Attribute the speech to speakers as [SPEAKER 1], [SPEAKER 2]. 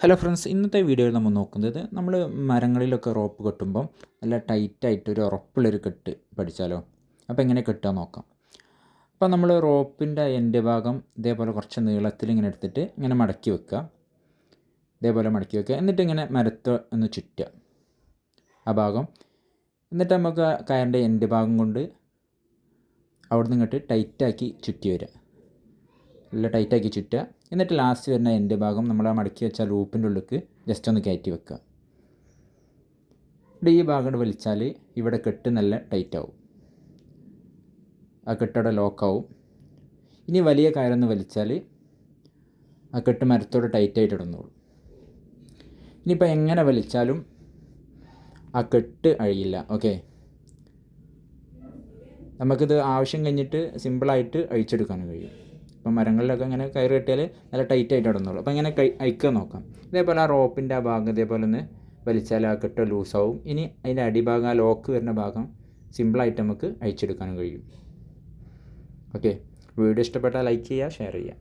[SPEAKER 1] Hello friends, ഇന്നത്തെ വീഡിയോയിൽ നമ്മൾ നോക്കുന്നത് നമ്മൾ മരങ്ങളിലൊക്കെ റോപ്പ് കെട്ടുമ്പം നല്ല ടൈറ്റായിട്ട് ഒരു ഉറപ്പുള്ളൊരു കെട്ട് പഠിച്ചാലോ. അപ്പോൾ എങ്ങനെ കെട്ടുക നോക്കാം. അപ്പോൾ നമ്മൾ റോപ്പിൻ്റെ എൻഡ് ഭാഗം ഇതേപോലെ കുറച്ച് നീളത്തിൽ ഇങ്ങനെ എടുത്തിട്ട് ഇങ്ങനെ മടക്കി വെക്കുക. ഇതേപോലെ മടക്കി വെക്കുക. എന്നിട്ട് ഇങ്ങനെ മരത്ത് ഒന്ന് ചുറ്റുക ആ ഭാഗം. എന്നിട്ട് നമുക്ക് കയറിൻ്റെ എൻഡ് ഭാഗം കൊണ്ട് അവിടെ നിന്ന് ഇങ്ങോട്ട് ടൈറ്റാക്കി ചുറ്റി വരിക. നല്ല ടൈറ്റാക്കി ചുറ്റുക. എന്നിട്ട് ലാസ്റ്റ് വരുന്ന എൻഡ് ഭാഗം നമ്മൾ ആ മടക്കി വെച്ച ലൂപ്പിൻ്റെ ഉള്ളിലേക്ക് ജസ്റ്റ് ഒന്ന് കയറ്റി വെക്കുക. ഇവിടെ ഈ ഭാഗം വലിച്ചാൽ ഇവിടെ കെട്ട് നല്ല ടൈറ്റ് ആവും, ആ കെട്ടവിടെ ലോക്കാവും. ഇനി വലിയ കയറൊന്ന് വലിച്ചാൽ ആ കെട്ട് മരത്തോട് ടൈറ്റായിട്ട് ഇടുന്നുള്ളൂ. ഇനിയിപ്പോൾ എങ്ങനെ വലിച്ചാലും ആ കെട്ട് അഴിയില്ല. ഓക്കെ, നമുക്കിത് ആവശ്യം കഴിഞ്ഞിട്ട് സിമ്പിളായിട്ട് അഴിച്ചെടുക്കാനും കഴിയും. ഇപ്പം മരങ്ങളിലൊക്കെ ഇങ്ങനെ കയറ് കെട്ടിയാൽ നല്ല ടൈറ്റായിട്ട് ഇടുന്നുള്ളൂ. അപ്പോൾ ഇങ്ങനെ അയക്കുക നോക്കാം. ഇതേപോലെ ആ റോപ്പിൻ്റെ ആ ഭാഗം ഇതേപോലെ ഒന്ന് വലിച്ചാൽ ആ കെട്ട് ലൂസാവും. ഇനി അതിൻ്റെ അടിഭാഗം ആ ലോക്ക് വരുന്ന ഭാഗം സിമ്പിളായിട്ട് നമുക്ക് അയച്ചെടുക്കാനും കഴിയും. ഓക്കെ, വീഡിയോ ഇഷ്ടപ്പെട്ടാൽ ലൈക്ക് ചെയ്യുക, ഷെയർ ചെയ്യുക.